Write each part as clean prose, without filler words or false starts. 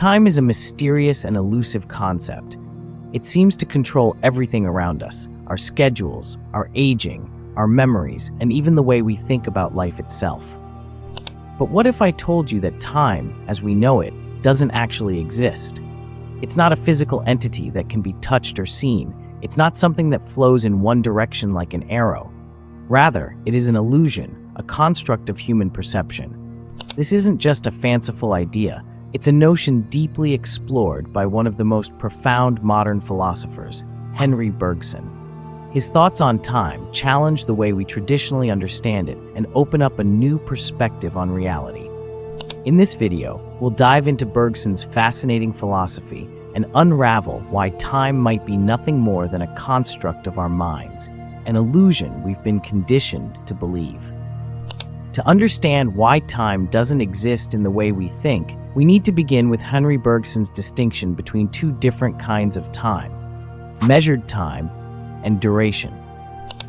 Time is a mysterious and elusive concept. It seems to control everything around us, our schedules, our aging, our memories, and even the way we think about life itself. But what if I told you that time, as we know it, doesn't actually exist? It's not a physical entity that can be touched or seen. It's not something that flows in one direction like an arrow. Rather, it is an illusion, a construct of human perception. This isn't just a fanciful idea. It's a notion deeply explored by one of the most profound modern philosophers, Henri Bergson. His thoughts on time challenge the way we traditionally understand it and open up a new perspective on reality. In this video, we'll dive into Bergson's fascinating philosophy and unravel why time might be nothing more than a construct of our minds, an illusion we've been conditioned to believe. To understand why time doesn't exist in the way we think, we need to begin with Henri Bergson's distinction between two different kinds of time: measured time and duration.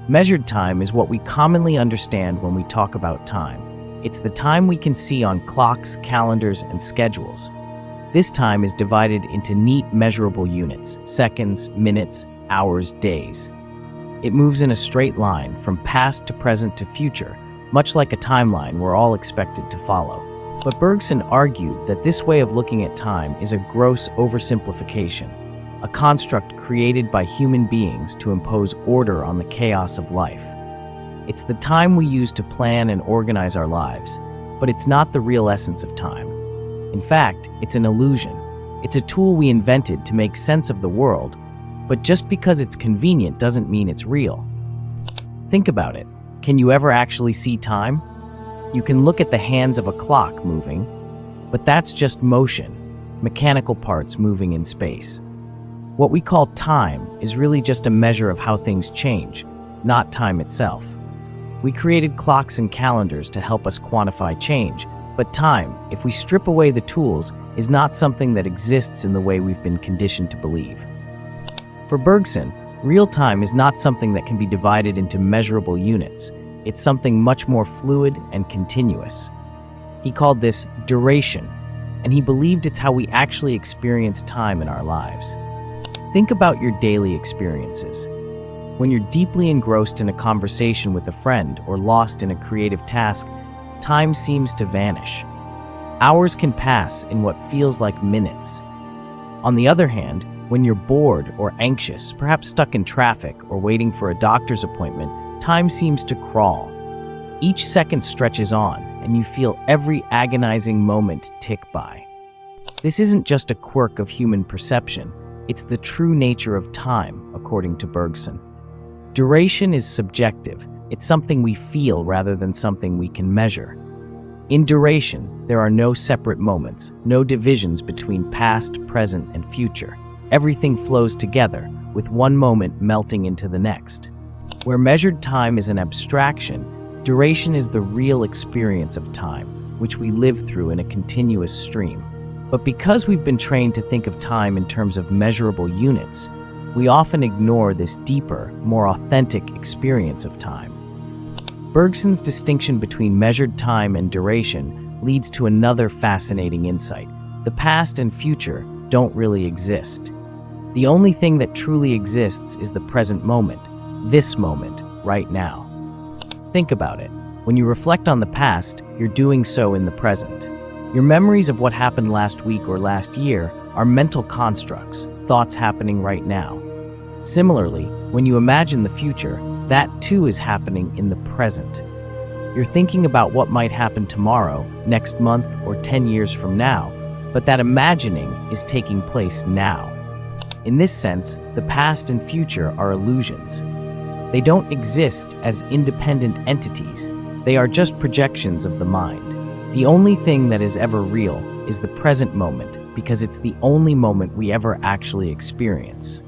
Measured time is what we commonly understand when we talk about time. It's the time we can see on clocks, calendars, and schedules. This time is divided into neat measurable units: seconds, minutes, hours, days. It moves in a straight line from past to present to future, much like a timeline we're all expected to follow. But Bergson argued that this way of looking at time is a gross oversimplification, a construct created by human beings to impose order on the chaos of life. It's the time we use to plan and organize our lives, but it's not the real essence of time. In fact, it's an illusion. It's a tool we invented to make sense of the world, but just because it's convenient doesn't mean it's real. Think about it. Can you ever actually see time? You can look at the hands of a clock moving, but that's just motion, mechanical parts moving in space. What we call time is really just a measure of how things change, not time itself. We created clocks and calendars to help us quantify change, but time, if we strip away the tools, is not something that exists in the way we've been conditioned to believe. For Bergson, real time is not something that can be divided into measurable units. It's something much more fluid and continuous. He called this duration, and he believed it's how we actually experience time in our lives. Think about your daily experiences. When you're deeply engrossed in a conversation with a friend or lost in a creative task, time seems to vanish. Hours can pass in what feels like minutes. On the other hand, when you're bored or anxious, perhaps stuck in traffic or waiting for a doctor's appointment, time seems to crawl. Each second stretches on, and you feel every agonizing moment tick by. This isn't just a quirk of human perception, it's the true nature of time, according to Bergson. Duration is subjective. It's something we feel rather than something we can measure. In duration, there are no separate moments, no divisions between past, present, and future. Everything flows together, with one moment melting into the next. Where measured time is an abstraction, duration is the real experience of time, which we live through in a continuous stream. But because we've been trained to think of time in terms of measurable units, we often ignore this deeper, more authentic experience of time. Bergson's distinction between measured time and duration leads to another fascinating insight. The past and future don't really exist. The only thing that truly exists is the present moment, this moment, right now. Think about it. When you reflect on the past, you're doing so in the present. Your memories of what happened last week or last year are mental constructs, thoughts happening right now. Similarly, when you imagine the future, that too is happening in the present. You're thinking about what might happen tomorrow, next month, or 10 years from now, but that imagining is taking place now. In this sense, the past and future are illusions. They don't exist as independent entities. They are just projections of the mind. The only thing that is ever real is the present moment, because it's the only moment we ever actually experience.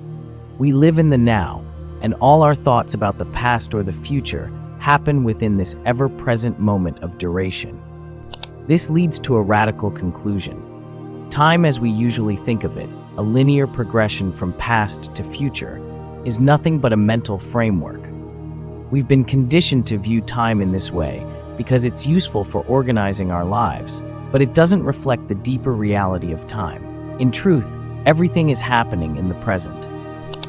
We live in the now, and all our thoughts about the past or the future happen within this ever-present moment of duration. This leads to a radical conclusion. Time as we usually think of it, a linear progression from past to future, is nothing but a mental framework. We've been conditioned to view time in this way because it's useful for organizing our lives, but it doesn't reflect the deeper reality of time. In truth, everything is happening in the present.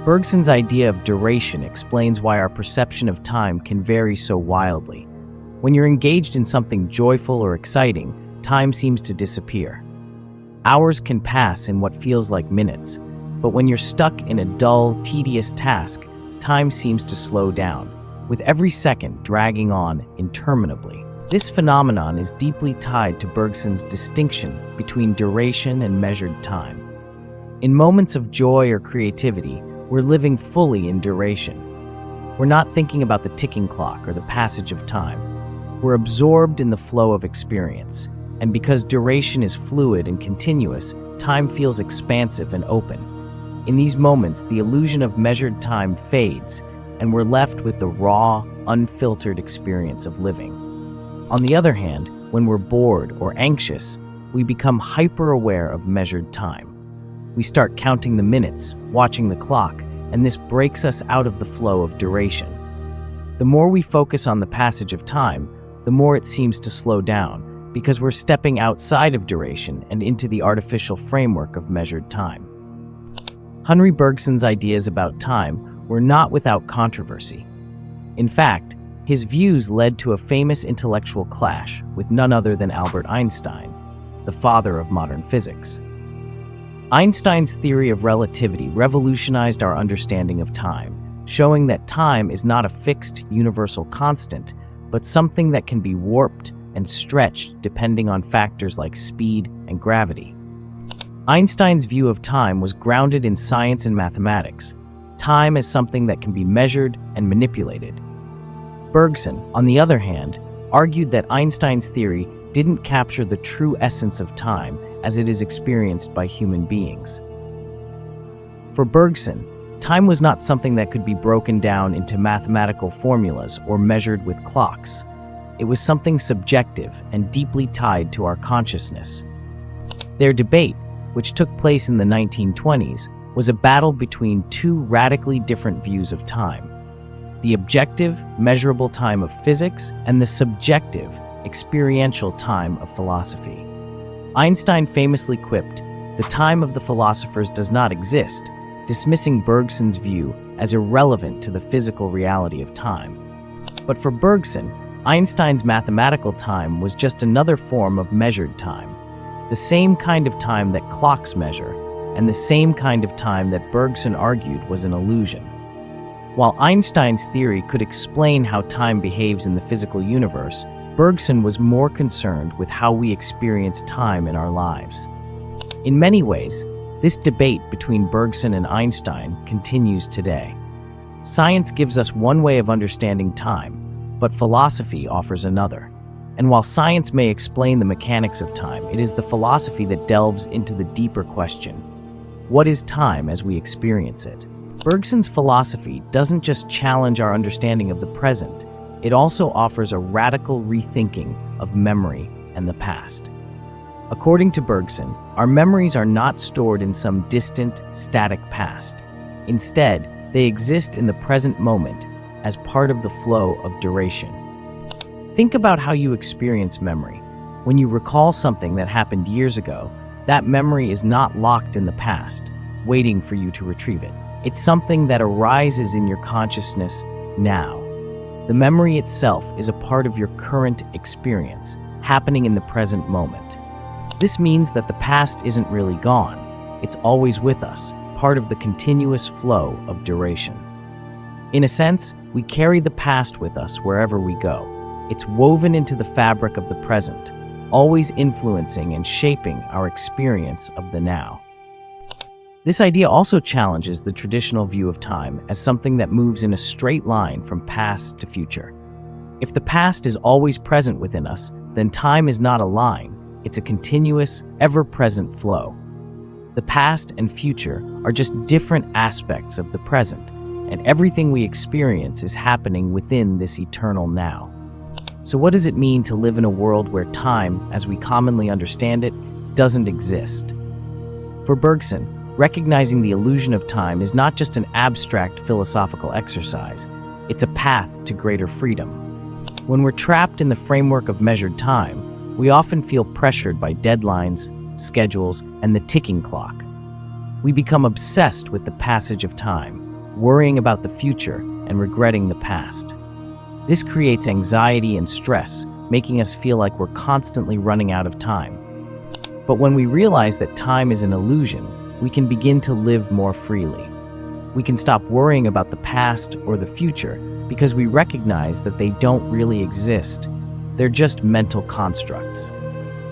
Bergson's idea of duration explains why our perception of time can vary so wildly. When you're engaged in something joyful or exciting, time seems to disappear. Hours can pass in what feels like minutes, but when you're stuck in a dull, tedious task, time seems to slow down, with every second dragging on interminably. This phenomenon is deeply tied to Bergson's distinction between duration and measured time. In moments of joy or creativity, we're living fully in duration. We're not thinking about the ticking clock or the passage of time. We're absorbed in the flow of experience. And because duration is fluid and continuous, time feels expansive and open. In these moments, the illusion of measured time fades, and we're left with the raw, unfiltered experience of living. On the other hand, when we're bored or anxious, we become hyper-aware of measured time. We start counting the minutes, watching the clock, and this breaks us out of the flow of duration. The more we focus on the passage of time, the more it seems to slow down, because we're stepping outside of duration and into the artificial framework of measured time. Henri Bergson's ideas about time were not without controversy. In fact, his views led to a famous intellectual clash with none other than Albert Einstein, the father of modern physics. Einstein's theory of relativity revolutionized our understanding of time, showing that time is not a fixed, universal constant, but something that can be warped and stretched depending on factors like speed and gravity. Einstein's view of time was grounded in science and mathematics. Time as something that can be measured and manipulated. Bergson, on the other hand, argued that Einstein's theory didn't capture the true essence of time as it is experienced by human beings. For Bergson, time was not something that could be broken down into mathematical formulas or measured with clocks. It was something subjective and deeply tied to our consciousness. Their debate, which took place in the 1920s, was a battle between two radically different views of time: the objective, measurable time of physics and the subjective, experiential time of philosophy. Einstein famously quipped, "The time of the philosophers does not exist," dismissing Bergson's view as irrelevant to the physical reality of time. But for Bergson, Einstein's mathematical time was just another form of measured time, the same kind of time that clocks measure, and the same kind of time that Bergson argued was an illusion. While Einstein's theory could explain how time behaves in the physical universe, Bergson was more concerned with how we experience time in our lives. In many ways, this debate between Bergson and Einstein continues today. Science gives us one way of understanding time, but philosophy offers another. And while science may explain the mechanics of time, it is the philosophy that delves into the deeper question: what is time as we experience it? Bergson's philosophy doesn't just challenge our understanding of the present, it also offers a radical rethinking of memory and the past. According to Bergson, our memories are not stored in some distant, static past. Instead, they exist in the present moment as part of the flow of duration. Think about how you experience memory. When you recall something that happened years ago, that memory is not locked in the past, waiting for you to retrieve it. It's something that arises in your consciousness now. The memory itself is a part of your current experience, happening in the present moment. This means that the past isn't really gone. It's always with us, part of the continuous flow of duration. In a sense, we carry the past with us wherever we go. It's woven into the fabric of the present, always influencing and shaping our experience of the now. This idea also challenges the traditional view of time as something that moves in a straight line from past to future. If the past is always present within us, then time is not a line, it's a continuous, ever-present flow. The past and future are just different aspects of the present, and everything we experience is happening within this eternal now. So what does it mean to live in a world where time, as we commonly understand it, doesn't exist? For Bergson, recognizing the illusion of time is not just an abstract philosophical exercise, it's a path to greater freedom. When we're trapped in the framework of measured time, we often feel pressured by deadlines, schedules, and the ticking clock. We become obsessed with the passage of time, worrying about the future and regretting the past. This creates anxiety and stress, making us feel like we're constantly running out of time. But when we realize that time is an illusion, we can begin to live more freely. We can stop worrying about the past or the future because we recognize that they don't really exist. They're just mental constructs.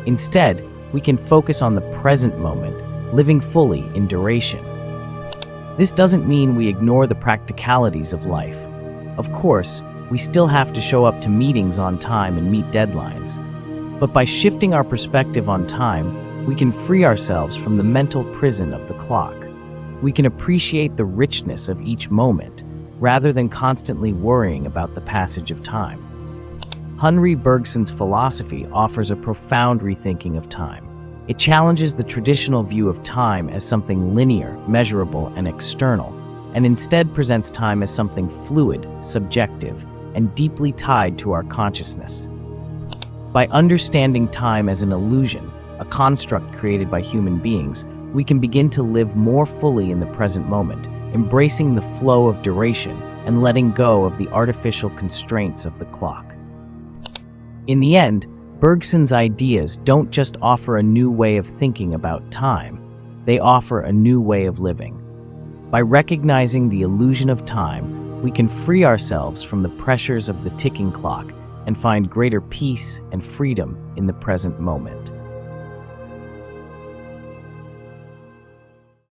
Instead, we can focus on the present moment, living fully in duration. This doesn't mean we ignore the practicalities of life. Of course, we still have to show up to meetings on time and meet deadlines. But by shifting our perspective on time, we can free ourselves from the mental prison of the clock. We can appreciate the richness of each moment, rather than constantly worrying about the passage of time. Henri Bergson's philosophy offers a profound rethinking of time. It challenges the traditional view of time as something linear, measurable, and external, and instead presents time as something fluid, subjective, and deeply tied to our consciousness. By understanding time as an illusion, a construct created by human beings, we can begin to live more fully in the present moment, embracing the flow of duration and letting go of the artificial constraints of the clock. In the end, Bergson's ideas don't just offer a new way of thinking about time, they offer a new way of living. By recognizing the illusion of time, we can free ourselves from the pressures of the ticking clock and find greater peace and freedom in the present moment.